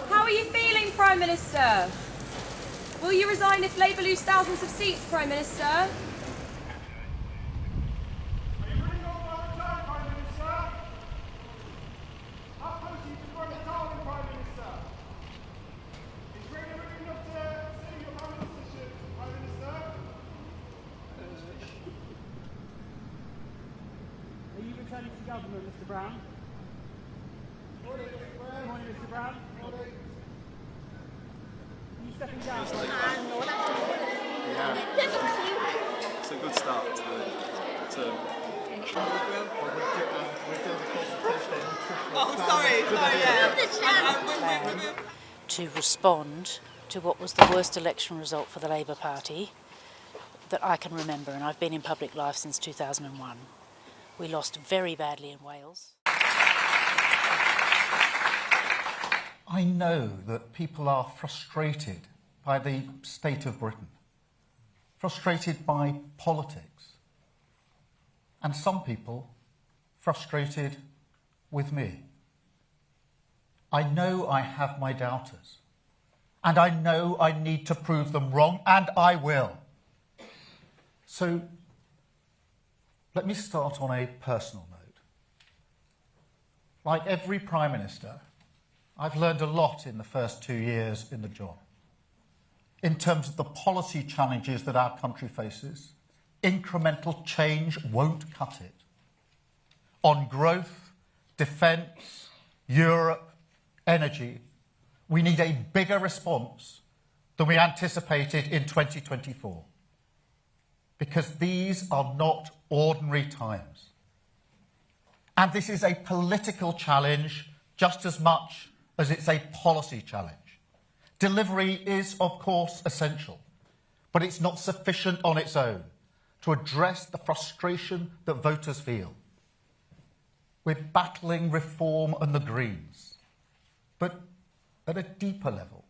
How are you feeling, Prime Minister? Will you resign if Labour lose thousands of seats, Prime Minister? Are you running on by the time, Prime Minister? How close are you to running the time, Prime Minister? Is really enough to see your Prime Ministership, Prime Minister? Are you returning to government, Mr. Brown? Morning, Mr. Brown. Morning, Mr. Brown. Morning. Are you stepping down? Yeah, it's a good start to the term. To respond to what was the worst election result for the Labour Party that I can remember, and I've been in public life since 2001. We lost very badly in Wales. I know that people are frustrated by the state of Britain, frustrated by politics, and some people frustrated with me. I know I have my doubters, and I know I need to prove them wrong, and I will. So let me start on a personal note. Like every Prime Minister, I've learned a lot in the first 2 years in the job. In terms of the policy challenges that our country faces, incremental change won't cut it. On growth, defence, Europe, energy, we need a bigger response than we anticipated in 2024. Because these are not ordinary times. And this is a political challenge just as much as it's a policy challenge. Delivery is, of course, essential, but it's not sufficient on its own to address the frustration that voters feel. We're battling reform and the Greens, but at a deeper level,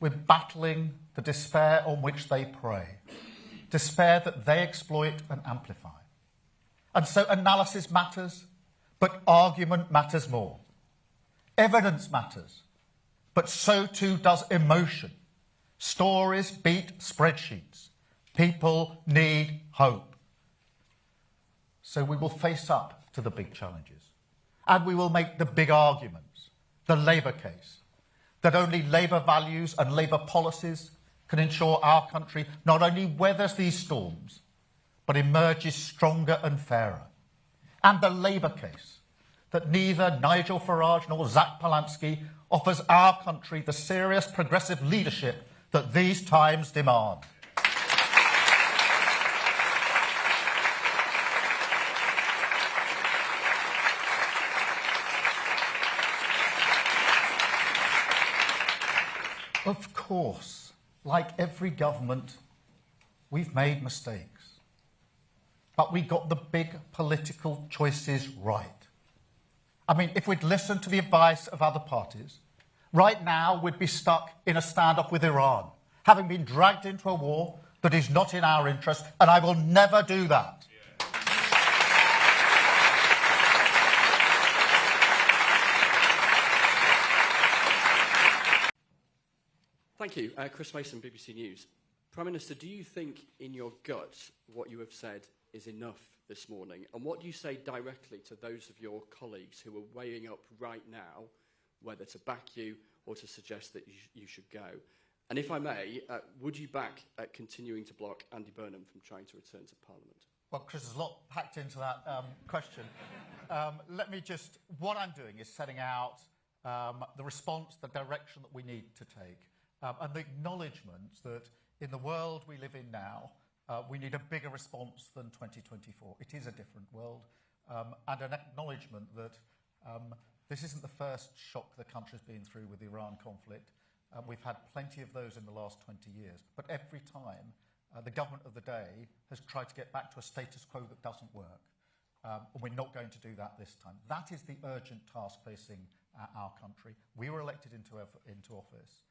we're battling the despair on which they prey, despair that they exploit and amplify. And so analysis matters, but argument matters more. Evidence matters, but so too does emotion. Stories beat spreadsheets. People need hope. So we will face up to the big challenges, and we will make the big arguments, the Labour case, that only Labour values and Labour policies can ensure our country not only weathers these storms, but emerges stronger and fairer. And the Labour case, that neither Nigel Farage nor Zach Polansky offers our country the serious progressive leadership that these times demand. Of course, like every government, we've made mistakes. But we got the big political choices right. I mean, if we'd listened to the advice of other parties, right now we'd be stuck in a standoff with Iran, having been dragged into a war that is not in our interest, and I will never do that. Thank you. Chris Mason, BBC News. Prime Minister, do you think in your gut what you have said is enough this morning? And what do you say directly to those of your colleagues who are weighing up right now whether to back you or to suggest that you should go? And if I may, would you back continuing to block Andy Burnham from trying to return to Parliament? Well, Chris, there's a lot packed into that question. Let me just, what I'm doing is setting out the response, the direction that we need to take, and the acknowledgement that in the world we live in now, we need a bigger response than 2024. It is a different world, and an acknowledgement that this isn't the first shock the country's been through with the Iran conflict. We've had plenty of those in the last 20 years, but every time the government of the day has tried to get back to a status quo that doesn't work, and we're not going to do that this time. That is the urgent task facing our country. We were elected into office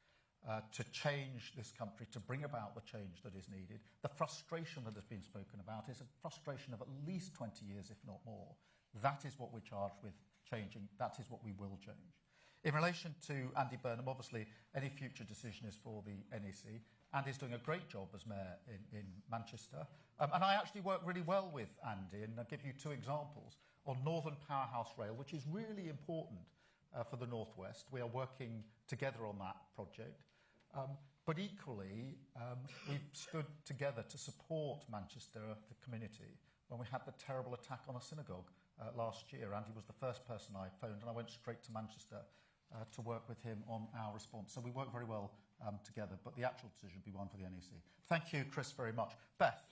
to change this country, to bring about the change that is needed. The frustration that has been spoken about is a frustration of at least 20 years, if not more. That is what we're charged with changing. That is what we will change. In relation to Andy Burnham, obviously any future decision is for the NEC. Andy's doing a great job as mayor in Manchester. And I actually work really well with Andy, and I'll give you two examples. On Northern Powerhouse Rail, which is really important for the North West, we are working together on that project. But equally, we've stood together to support Manchester, the community, when we had the terrible attack on a synagogue last year. Andy was the first person I phoned, and I went straight to Manchester to work with him on our response. So we work very well together, but the actual decision will be one for the NEC. Thank you, Chris, very much. Beth.